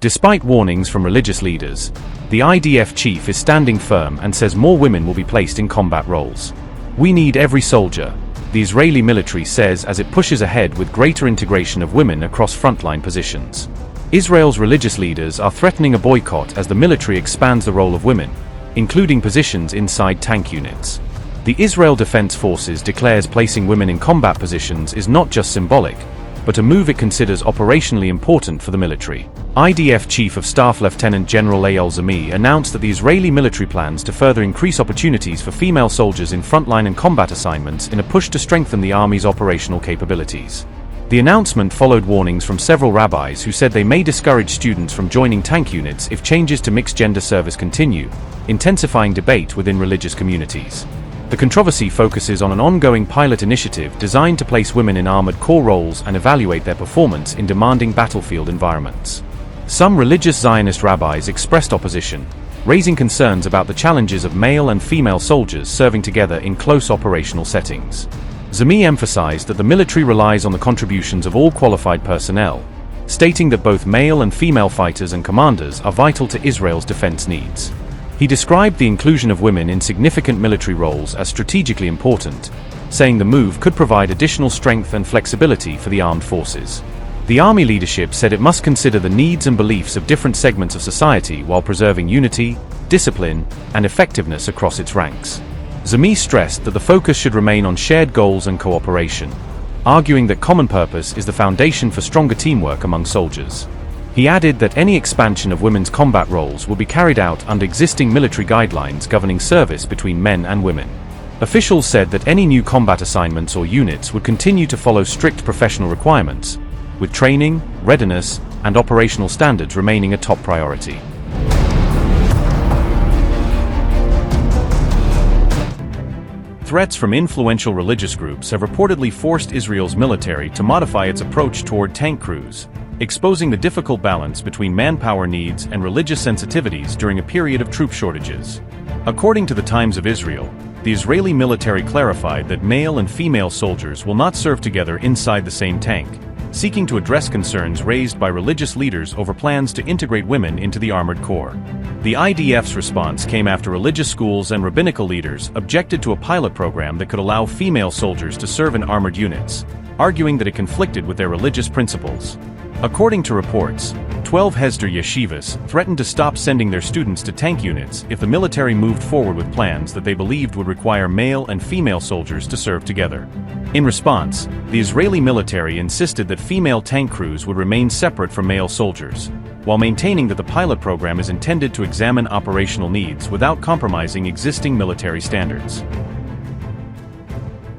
Despite warnings from religious leaders, the IDF chief is standing firm and says more women will be placed in combat roles. "We need every soldier," the Israeli military says as it pushes ahead with greater integration of women across frontline positions. Israel's religious leaders are threatening a boycott as the military expands the role of women, including positions inside tank units. The Israel Defense Forces declares placing women in combat positions is not just symbolic, but a move it considers operationally important for the military. IDF Chief of Staff Lieutenant General Eyal Zamir announced that the Israeli military plans to further increase opportunities for female soldiers in frontline and combat assignments in a push to strengthen the army's operational capabilities. The announcement followed warnings from several rabbis who said they may discourage students from joining tank units if changes to mixed-gender service continue, intensifying debate within religious communities. The controversy focuses on an ongoing pilot initiative designed to place women in armored corps roles and evaluate their performance in demanding battlefield environments. Some religious Zionist rabbis expressed opposition, raising concerns about the challenges of male and female soldiers serving together in close operational settings. Zamir emphasized that the military relies on the contributions of all qualified personnel, stating that both male and female fighters and commanders are vital to Israel's defense needs. He described the inclusion of women in significant military roles as strategically important, saying the move could provide additional strength and flexibility for the armed forces. The army leadership said it must consider the needs and beliefs of different segments of society while preserving unity, discipline, and effectiveness across its ranks. Zamir stressed that the focus should remain on shared goals and cooperation, arguing that common purpose is the foundation for stronger teamwork among soldiers. He added that any expansion of women's combat roles will be carried out under existing military guidelines governing service between men and women. Officials said that any new combat assignments or units would continue to follow strict professional requirements, with training, readiness, and operational standards remaining a top priority. Threats from influential religious groups have reportedly forced Israel's military to modify its approach toward tank crews, exposing the difficult balance between manpower needs and religious sensitivities during a period of troop shortages. According to the Times of Israel, the Israeli military clarified that male and female soldiers will not serve together inside the same tank, seeking to address concerns raised by religious leaders over plans to integrate women into the armored corps. The IDF's response came after religious schools and rabbinical leaders objected to a pilot program that could allow female soldiers to serve in armored units, arguing that it conflicted with their religious principles. According to reports, 12 Hesder yeshivas threatened to stop sending their students to tank units if the military moved forward with plans that they believed would require male and female soldiers to serve together. In response, the Israeli military insisted that female tank crews would remain separate from male soldiers, while maintaining that the pilot program is intended to examine operational needs without compromising existing military standards.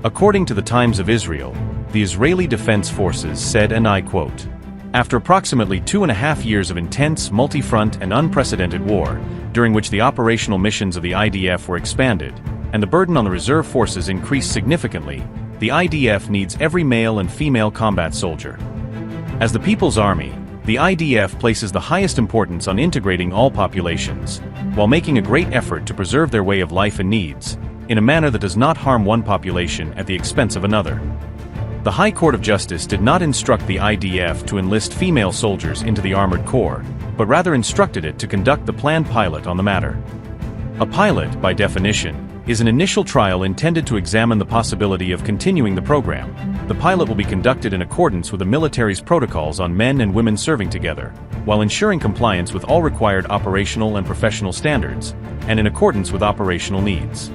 According to the Times of Israel, the Israeli Defense Forces said, and I quote, "After approximately 2.5 years of intense, multi-front and unprecedented war, during which the operational missions of the IDF were expanded, and the burden on the reserve forces increased significantly, the IDF needs every male and female combat soldier. As the People's Army, the IDF places the highest importance on integrating all populations, while making a great effort to preserve their way of life and needs, in a manner that does not harm one population at the expense of another." The High Court of Justice did not instruct the IDF to enlist female soldiers into the armored corps, but rather instructed it to conduct the planned pilot on the matter. A pilot, by definition, is an initial trial intended to examine the possibility of continuing the program. The pilot will be conducted in accordance with the military's protocols on men and women serving together, while ensuring compliance with all required operational and professional standards, and in accordance with operational needs.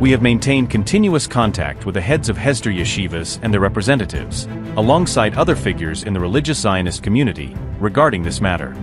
We have maintained continuous contact with the heads of Hesder yeshivas and their representatives, alongside other figures in the religious Zionist community, regarding this matter.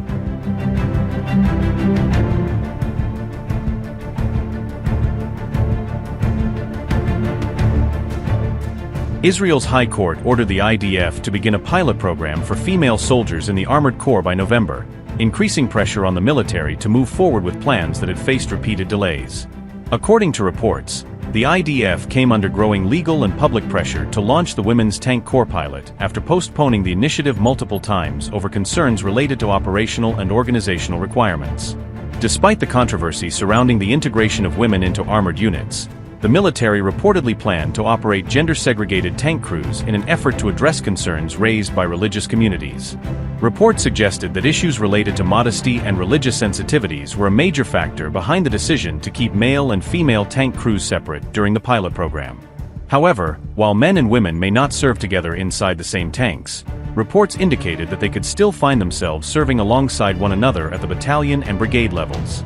Israel's High Court ordered the IDF to begin a pilot program for female soldiers in the armored corps by November, increasing pressure on the military to move forward with plans that had faced repeated delays. According to reports, the IDF came under growing legal and public pressure to launch the Women's Tank Corps pilot after postponing the initiative multiple times over concerns related to operational and organizational requirements. Despite the controversy surrounding the integration of women into armored units, the military reportedly planned to operate gender-segregated tank crews in an effort to address concerns raised by religious communities. Reports suggested that issues related to modesty and religious sensitivities were a major factor behind the decision to keep male and female tank crews separate during the pilot program. However, while men and women may not serve together inside the same tanks, reports indicated that they could still find themselves serving alongside one another at the battalion and brigade levels.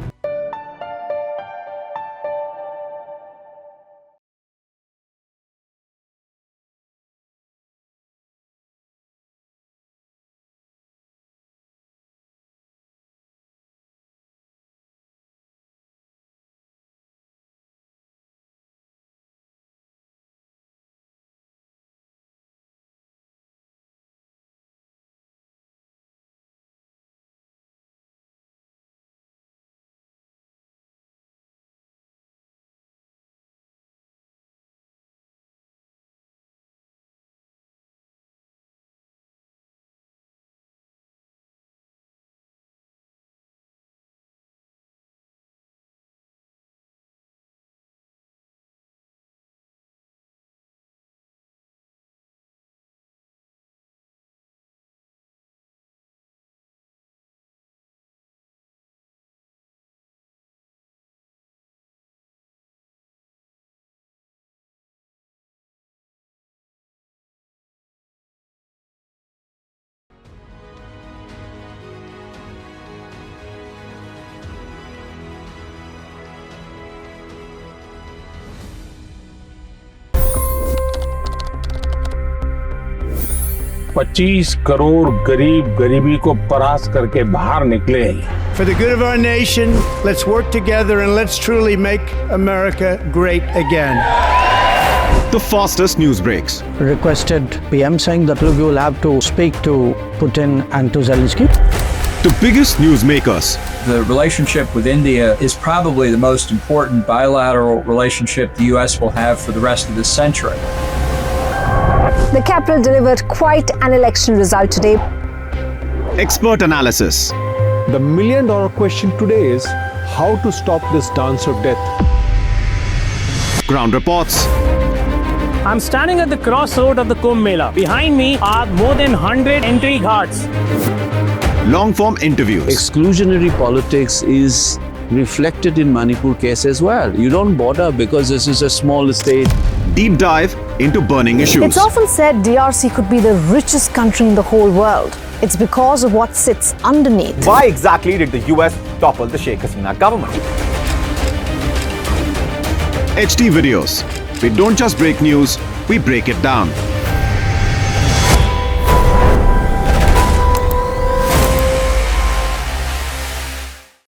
$25 crore गरीब गरीबी को परास्त करके बाहर निकले। For the good of our nation, let's work together and let's truly make America great again. The fastest news breaks. Requested PM saying that look, you will have to speak to Putin and to Zelensky. The biggest news makers. The relationship with India is probably the most important bilateral relationship the US will have for the rest of this century. The capital delivered quite an election result today. Expert analysis. The million-dollar question today is how to stop this dance of death. Ground reports. I'm standing at the crossroad of the Kumbh Mela. Behind me are more than 100 entry guards. Long-form interviews. Exclusionary politics is reflected in Manipur case as well. You don't bother because this is a small state. Deep dive into burning issues. It's often said DRC could be the richest country in the whole world. It's because of what sits underneath. Why exactly did the US topple the Sheikh Hasina government? HD videos. We don't just break news, we break it down.